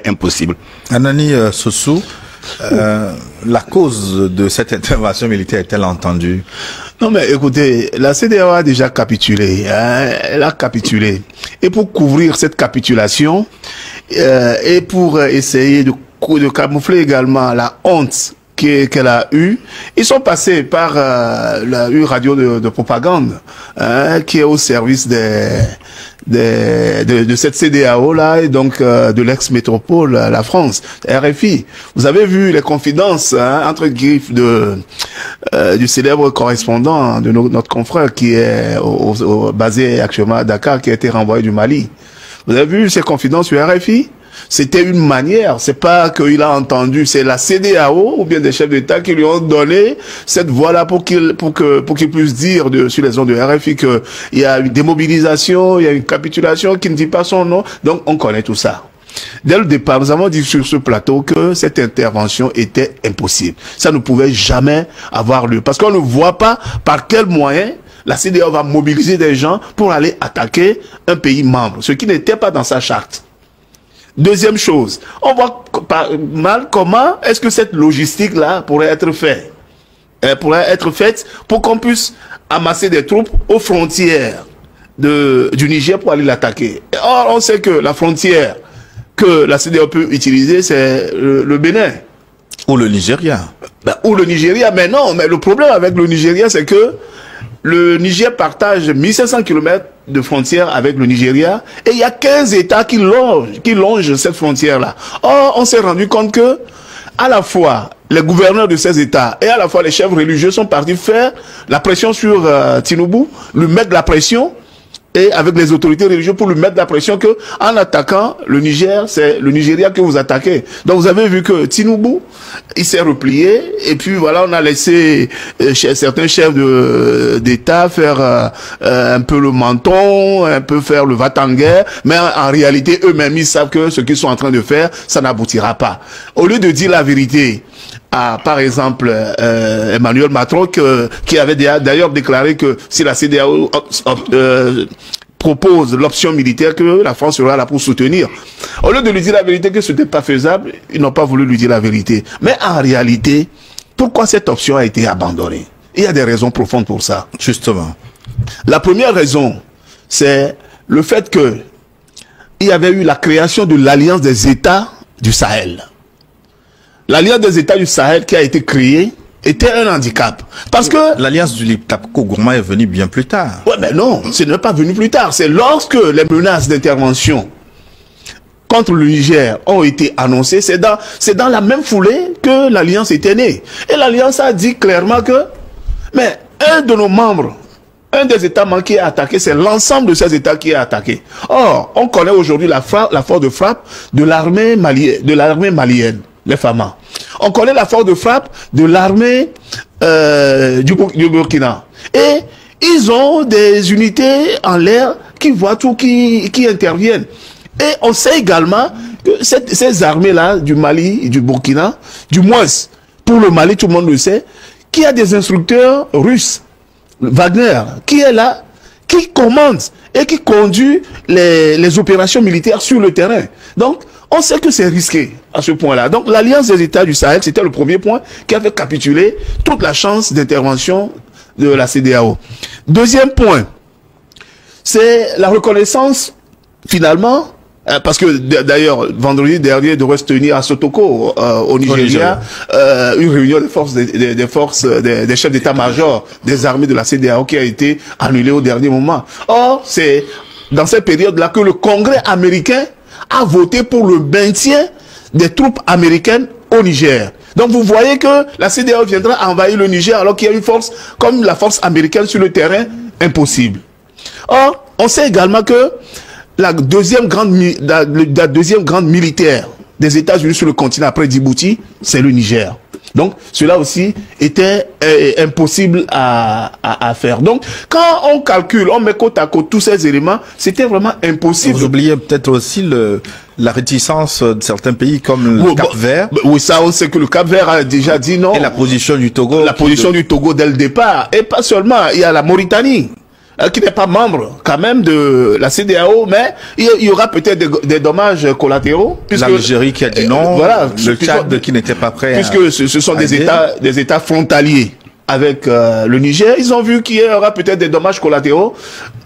impossible. Anani Sossou, la cause de cette intervention militaire est-elle entendue? Non mais écoutez, la CEDEAO a déjà capitulé, hein, elle a capitulé. Et pour couvrir cette capitulation, et pour essayer de camoufler également la honte qu'elle a eue, ils sont passés par une radio de propagande hein, qui est au service de cette CEDEAO là et donc de l'ex-métropole, la France, RFI. Vous avez vu les confidences hein, entre griffes du célèbre correspondant de notre confrère qui est basé actuellement à Dakar, qui a été renvoyé du Mali. Vous avez vu ces confidences sur RFI? C'était une manière, c'est pas qu'il a entendu, c'est la CEDEAO ou bien des chefs d'État qui lui ont donné cette voie-là pour qu'il puisse dire sur les ondes de RFI qu'il y a une démobilisation, il y a une capitulation qui ne dit pas son nom. Donc on connaît tout ça. Dès le départ, nous avons dit sur ce plateau que cette intervention était impossible. Ça ne pouvait jamais avoir lieu parce qu'on ne voit pas par quel moyen la CEDEAO va mobiliser des gens pour aller attaquer un pays membre, ce qui n'était pas dans sa charte. Deuxième chose, on voit mal comment est-ce que cette logistique-là pourrait être faite. Elle pourrait être faite pour qu'on puisse amasser des troupes aux frontières du Niger pour aller l'attaquer. Or, on sait que la frontière que la CEDEAO peut utiliser, c'est le Bénin. Ou le Nigeria. Ou le Nigeria, mais non, mais le problème avec le Nigeria, c'est que le Niger partage 1500 km de frontière avec le Nigeria et il y a 15 États qui longent cette frontière-là. Or, on s'est rendu compte que, à la fois, les gouverneurs de ces États et à la fois les chefs religieux sont partis faire la pression sur Tinubu, lui mettre la pression et avec les autorités religieuses pour lui mettre la pression que, en attaquant le Niger, c'est le Nigeria que vous attaquez. Donc vous avez vu que Tinubu, il s'est replié et puis voilà, on a laissé certains chefs d'État faire un peu le menton, un peu faire le va-t-en-guerre, mais en réalité eux-mêmes ils savent que ce qu'ils sont en train de faire, ça n'aboutira pas. Au lieu de dire la vérité à, par exemple, Emmanuel Macron, qui avait d'ailleurs déclaré que si la CEDEAO propose l'option militaire, que la France sera là pour soutenir. Au lieu de lui dire la vérité que ce n'était pas faisable, ils n'ont pas voulu lui dire la vérité. Mais en réalité, pourquoi cette option a été abandonnée? Il y a des raisons profondes pour ça. Justement. La première raison, c'est le fait que il y avait eu la création de l'Alliance des États du Sahel. L'Alliance des États du Sahel qui a été créée était un handicap. Parce que l'Alliance du Liptako-Gourma est venue bien plus tard. Ouais, mais non, ce n'est pas venu plus tard. C'est lorsque les menaces d'intervention contre le Niger ont été annoncées, c'est dans la même foulée que l'Alliance était née. Et l'Alliance a dit clairement que, mais un de nos membres, un des États membres qui est attaqué, c'est l'ensemble de ces États qui est attaqué. Or, on connaît aujourd'hui la force de frappe de l'armée malienne. Les FAMA. On connaît la force de frappe de l'armée du Burkina. Et ils ont des unités en l'air qui voient tout, qui interviennent. Et on sait également que ces armées-là du Mali et du Burkina, du moins pour le Mali, tout le monde le sait, qu'il y a des instructeurs russes, Wagner, qui est là, qui commande et qui conduit les opérations militaires sur le terrain. Donc, on sait que c'est risqué à ce point-là. Donc, l'Alliance des États du Sahel, c'était le premier point qui avait capitulé toute la chance d'intervention de la CEDEAO. Deuxième point, c'est la reconnaissance, finalement, parce que d'ailleurs, vendredi dernier, devrait se tenir à Sotoko, au Nigeria, une réunion des chefs d'état-major des armées de la CEDEAO qui a été annulée au dernier moment. Or, c'est dans cette période-là que le Congrès américain a voté pour le maintien des troupes américaines au Niger. Donc vous voyez que la CEDEAO viendra envahir le Niger alors qu'il y a une force comme la force américaine sur le terrain, impossible. Or, on sait également que la deuxième grande militaire des États-Unis sur le continent après Djibouti, c'est le Niger. Donc, cela aussi était impossible à faire. Donc, quand on calcule, on met côte à côte tous ces éléments, c'était vraiment impossible. Vous oubliez peut-être aussi la réticence de certains pays comme le Cap-Vert. Oui, ça, on sait que le Cap-Vert a déjà dit non. Et la position du Togo. La position du Togo dès le départ. Et pas seulement, il y a la Mauritanie. qui n'est pas membre quand même de la CEDEAO, mais il y aura peut-être des dommages collatéraux. L'Algérie qui a dit non, voilà, le Tchad qui n'était pas prêt. Puisque ce sont des États frontaliers avec le Niger, ils ont vu qu'il y aura peut-être des dommages collatéraux,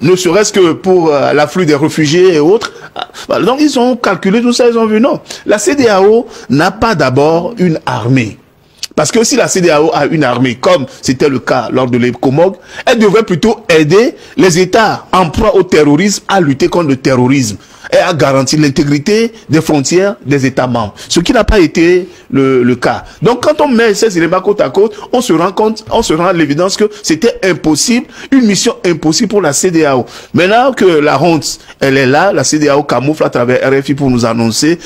ne serait-ce que pour l'afflux des réfugiés et autres. Donc ils ont calculé tout ça, ils ont vu non. La CEDEAO n'a pas d'abord une armée. Parce que si la CEDEAO a une armée, comme c'était le cas lors de l'ECOMOG, elle devrait plutôt aider les États en proie au terrorisme à lutter contre le terrorisme et à garantir l'intégrité des frontières des États membres. Ce qui n'a pas été le cas. Donc quand on met ces éléments côte à côte, on se rend à l'évidence que c'était impossible, une mission impossible pour la CEDEAO. Maintenant que la honte, elle est là, la CEDEAO camoufle à travers RFI pour nous annoncer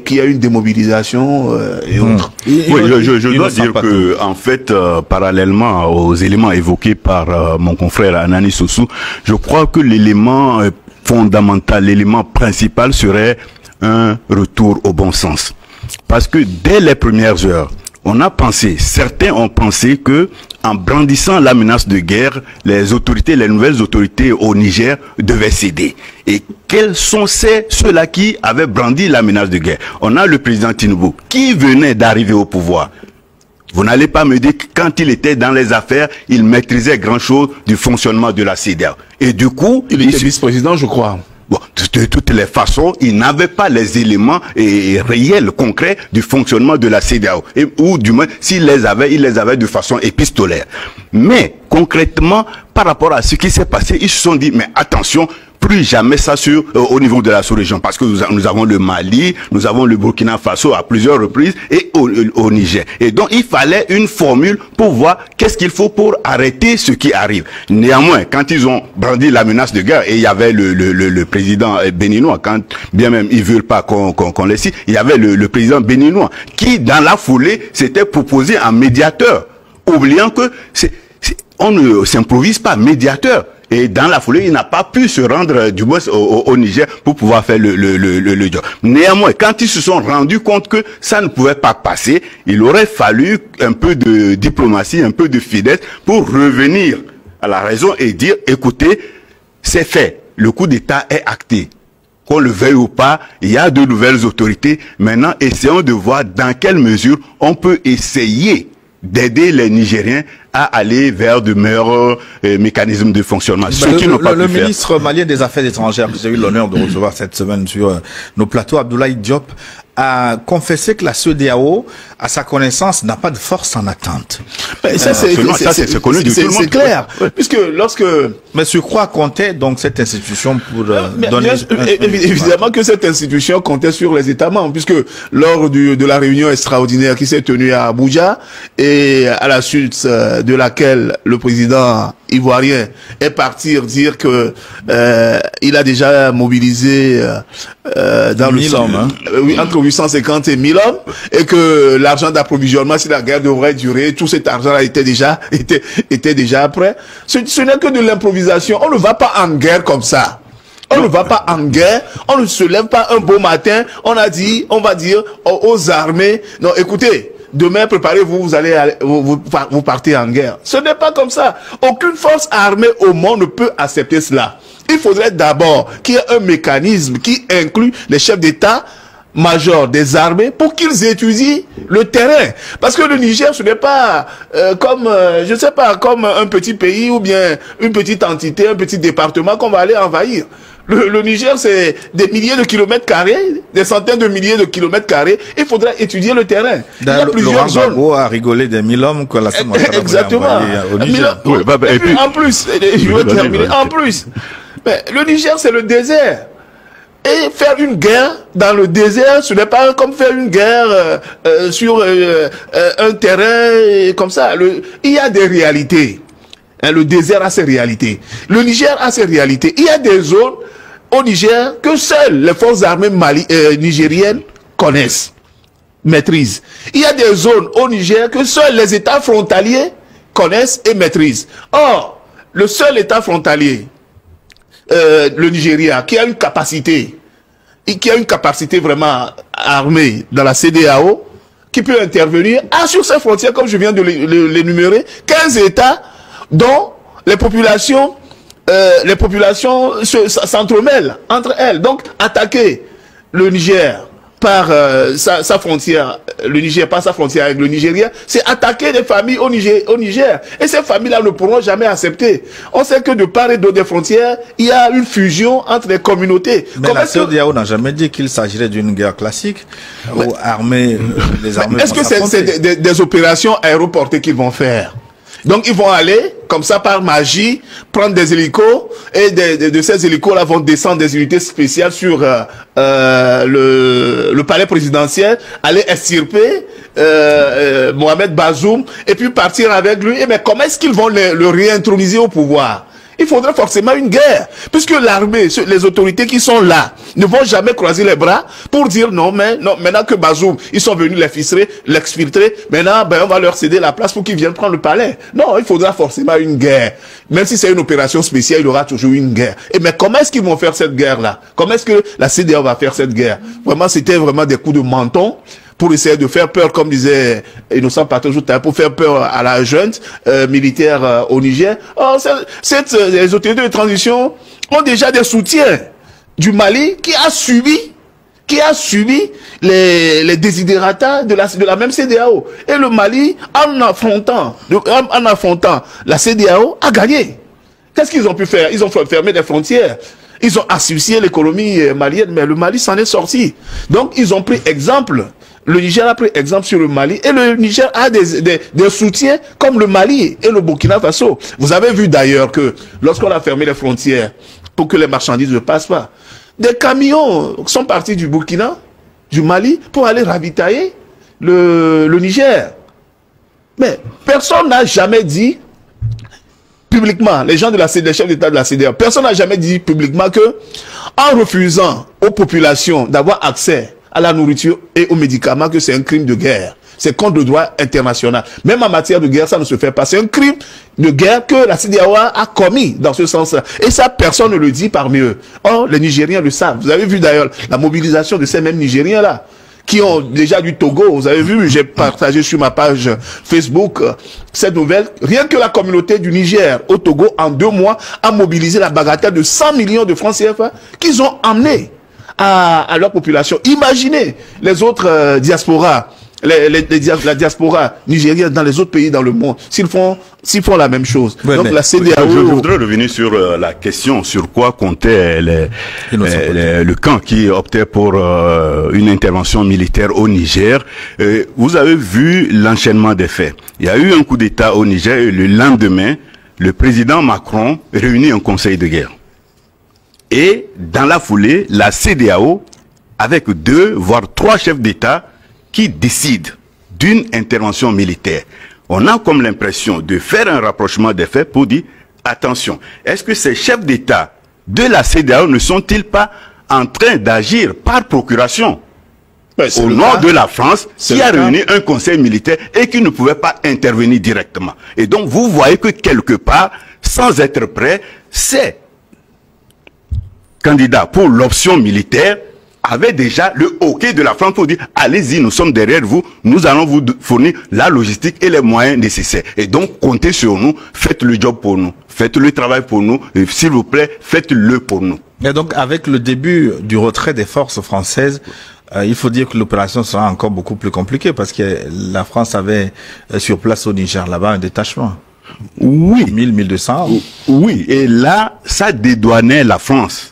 qu'il y a une démobilisation et autres. Oui, je dois dire que, en fait, parallèlement aux éléments évoqués par mon confrère Anani Sossou, je crois que l'élément fondamental, l'élément principal serait un retour au bon sens. Parce que dès les premières heures, on a pensé, certains ont pensé que en brandissant la menace de guerre, les autorités, les nouvelles autorités au Niger devaient céder. Et quels sont ceux-là qui avaient brandi la menace de guerre? On a le président Tinubu qui venait d'arriver au pouvoir. Vous n'allez pas me dire que quand il était dans les affaires, il maîtrisait grand-chose du fonctionnement de la CEDEAO. Et du coup... Il était vice-président, je crois. Bon, de toutes les façons, il n'avait pas les éléments réels, concrets du fonctionnement de la CEDEAO. Ou du moins, s'il les avait, il les avait de façon épistolaire. Mais, concrètement, par rapport à ce qui s'est passé, ils se sont dit, mais attention, plus jamais ça au niveau de la sous-région, parce que nous avons le Mali, nous avons le Burkina Faso à plusieurs reprises et au Niger. Et donc il fallait une formule pour voir qu'est-ce qu'il faut pour arrêter ce qui arrive. Néanmoins, quand ils ont brandi la menace de guerre, et il y avait le président béninois, quand bien même ils veulent pas qu'on les cite, il y avait le président béninois qui, dans la foulée, s'était proposé en médiateur, oubliant que on ne s'improvise pas médiateur. Et dans la foulée, il n'a pas pu se rendre du moins au Niger pour pouvoir faire le job. Néanmoins, quand ils se sont rendus compte que ça ne pouvait pas passer, il aurait fallu un peu de diplomatie, un peu de finesse pour revenir à la raison et dire, écoutez, c'est fait, le coup d'État est acté. Qu'on le veuille ou pas, il y a de nouvelles autorités. Maintenant, essayons de voir dans quelle mesure on peut essayer d'aider les Nigériens à aller vers de meilleurs mécanismes de fonctionnement. Le ministre malien des Affaires étrangères, que j'ai eu l'honneur de recevoir cette semaine sur nos plateaux, Abdoulaye Diop, a confessé que la CEDEAO, à sa connaissance, n'a pas de force en attente. Ça, c'est connu du tout le monde. C'est clair. Puisque lorsque... Mais sur quoi comptait donc cette institution pour donner... Évidemment que cette institution comptait sur les États membres, puisque lors de la réunion extraordinaire qui s'est tenue à Abuja, et à la suite de laquelle le président ivoirien est parti dire que il a déjà mobilisé dans 1000 hommes, oui, entre 850 et 1000 hommes, et que l'argent d'approvisionnement, si la guerre devrait durer, tout cet argent était déjà prêt. Ce n'est que de l'improvisation. On ne va pas en guerre comme ça. On ne va pas en guerre, on ne se lève pas un beau matin, on va dire aux armées, non, écoutez, demain, préparez-vous, vous partez en guerre. Ce n'est pas comme ça. Aucune force armée au monde ne peut accepter cela. Il faudrait d'abord qu'il y ait un mécanisme qui inclut les chefs d'État major des armées pour qu'ils étudient le terrain. Parce que le Niger, ce n'est pas comme, je sais pas, comme un petit pays ou bien une petite entité, un petit département qu'on va aller envahir. Le Niger, c'est des milliers de kilomètres carrés, des centaines de milliers de kilomètres carrés. Il faudrait étudier le terrain. Il y a plusieurs zones. Laurent Gbagbo a rigolé des 1000 hommes que la semaine dernière. Exactement. Au Niger. Et puis, en plus, je veux terminer. En plus, mais le Niger, c'est le désert. Et faire une guerre dans le désert, ce n'est pas comme faire une guerre sur un terrain comme ça. Il y a des réalités. Le désert a ses réalités. Le Niger a ses réalités. Il y a des zones au Niger que seules les forces armées nigériennes connaissent, maîtrisent. Il y a des zones au Niger que seuls les États frontaliers connaissent et maîtrisent. Or, le seul État frontalier, le Nigeria, qui a une capacité vraiment armée dans la CEDEAO, qui peut intervenir, a sur ses frontières, comme je viens de l'énumérer, 15 États dont les populations les populations s'entremêlent entre elles. Donc, attaquer le Niger par sa frontière, le Niger par sa frontière avec le Nigeria, c'est attaquer des familles au Niger. Et ces familles-là ne pourront jamais accepter. On sait que de part et d'autre des frontières, il y a une fusion entre les communautés. Mais la CEDEAO n'a jamais dit qu'il s'agirait d'une guerre classique ou armée, les armées. Est-ce que c'est des opérations aéroportées qu'ils vont faire? Donc ils vont aller, comme ça par magie, prendre des hélicos, et de ces hélicos-là vont descendre des unités spéciales sur le palais présidentiel, aller extirper Mohamed Bazoum, et puis partir avec lui. Et mais comment est-ce qu'ils vont le réintroniser au pouvoir? Il faudrait forcément une guerre, puisque l'armée, les autorités qui sont là, ne vont jamais croiser les bras pour dire non, mais non, maintenant que Bazoum, ils sont venus l'exfiltrer, maintenant, ben, on va leur céder la place pour qu'ils viennent prendre le palais. Non, il faudra forcément une guerre. Même si c'est une opération spéciale, il y aura toujours une guerre. Et mais comment est-ce qu'ils vont faire cette guerre-là? Comment est-ce que la CEDEAO va faire cette guerre? Vraiment, c'était vraiment des coups de menton pour essayer de faire peur, comme disait Innocent Patojou, pour faire peur à la junte militaire au Niger. Oh, les autorités de transition ont déjà des soutiens du Mali qui a subi les désidératas de la même CEDEAO. Et le Mali, en affrontant la CEDEAO, a gagné. Qu'est-ce qu'ils ont pu faire? Ils ont fermé des frontières. Ils ont asphyxié l'économie malienne, mais le Mali s'en est sorti. Donc, ils ont pris exemple. Le Niger a pris exemple sur le Mali, et le Niger a des soutiens comme le Mali et le Burkina Faso. Vous avez vu d'ailleurs que lorsqu'on a fermé les frontières pour que les marchandises ne passent pas, des camions sont partis du Burkina, du Mali, pour aller ravitailler le Niger. Mais personne n'a jamais dit publiquement, les gens de les chefs d'État de la CEDEAO, personne n'a jamais dit publiquement que, en refusant aux populations d'avoir accès à la nourriture et aux médicaments, que c'est un crime de guerre. C'est contre le droit international. Même en matière de guerre, ça ne se fait pas. C'est un crime de guerre que la CEDEAO a commis dans ce sens-là. Et ça, personne ne le dit parmi eux. Or, les Nigériens le savent. Vous avez vu d'ailleurs la mobilisation de ces mêmes Nigériens-là, qui ont déjà du Togo. Vous avez vu, j'ai partagé sur ma page Facebook cette nouvelle. Rien que la communauté du Niger au Togo, en 2 mois, a mobilisé la bagatelle de 100 millions de francs CFA qu'ils ont amenés à leur population. Imaginez les autres diasporas, la diaspora nigérienne dans les autres pays dans le monde, s'ils font la même chose. Ouais, donc la CEDEAO... Je voudrais revenir sur la question sur quoi comptait le camp qui optait pour une intervention militaire au Niger. Vous avez vu l'enchaînement des faits. Il y a eu un coup d'État au Niger et le lendemain, le président Macron réunit un conseil de guerre. Et dans la foulée, la CEDEAO, avec 2 voire 3 chefs d'État qui décident d'une intervention militaire. On a comme l'impression de faire un rapprochement des faits pour dire, attention, est-ce que ces chefs d'État de la CEDEAO ne sont-ils pas en train d'agir par procuration au nom de la France, qui a réuni un conseil militaire et qui ne pouvait pas intervenir directement? Et donc, vous voyez que quelque part, sans être prêt, ces candidats pour l'option militaire avait déjà le hockey de la France pour dire allez-y, nous sommes derrière vous, nous allons vous fournir la logistique et les moyens nécessaires. Et donc, comptez sur nous, faites le job pour nous, faites le travail pour nous, et s'il vous plaît, faites-le pour nous. Et donc, avec le début du retrait des forces françaises, il faut dire que l'opération sera encore beaucoup plus compliquée parce que la France avait sur place au Niger, là-bas, un détachement. Oui. 1200. Oui, et là, ça dédouanait la France.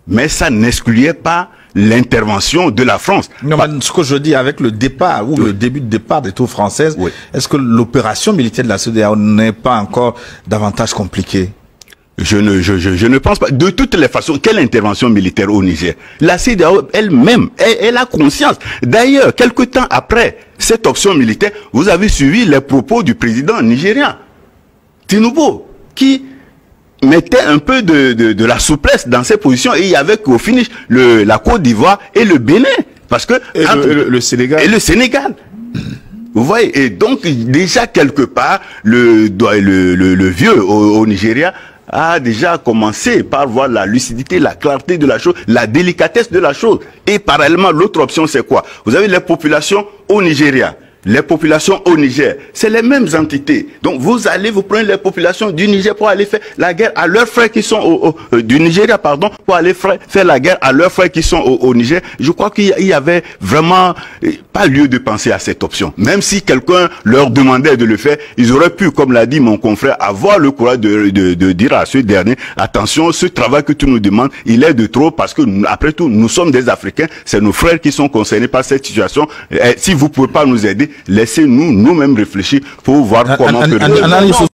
Mais ça n'excluait pas l'intervention de la France. Non, mais ce que je dis, avec le départ, ou le début de départ des troupes françaises, est-ce que l'opération militaire de la CEDEAO n'est pas encore davantage compliquée? Je ne pense pas. De toutes les façons, quelle intervention militaire au Niger? La CEDEAO elle-même, elle a conscience. D'ailleurs, quelque temps après cette option militaire, vous avez suivi les propos du président nigérien, Tinubu, qui mettait un peu de la souplesse dans ses positions, et il y avait qu'au finish la Côte d'Ivoire et le Bénin, parce que le Sénégal. Et le Sénégal. Vous voyez, et donc déjà quelque part le vieux au Nigeria a déjà commencé par voir la lucidité, la clarté de la chose, la délicatesse de la chose. Et parallèlement, l'autre option c'est quoi? Vous avez les populations au Nigeria les populations au Niger, c'est les mêmes entités. Donc vous allez vous prendre les populations du Niger pour aller faire la guerre à leurs frères qui sont du Nigeria, pardon, pour aller faire la guerre à leurs frères qui sont au Niger. Je crois qu'il y avait vraiment pas lieu de penser à cette option. Même si quelqu'un leur demandait de le faire, ils auraient pu, comme l'a dit mon confrère, avoir le courage de dire à ce dernier, attention, ce travail que tu nous demandes, il est de trop parce que après tout, nous sommes des Africains, c'est nos frères qui sont concernés par cette situation. Et si vous pouvez pas nous aider, laissez-nous nous-mêmes réfléchir pour voir comment...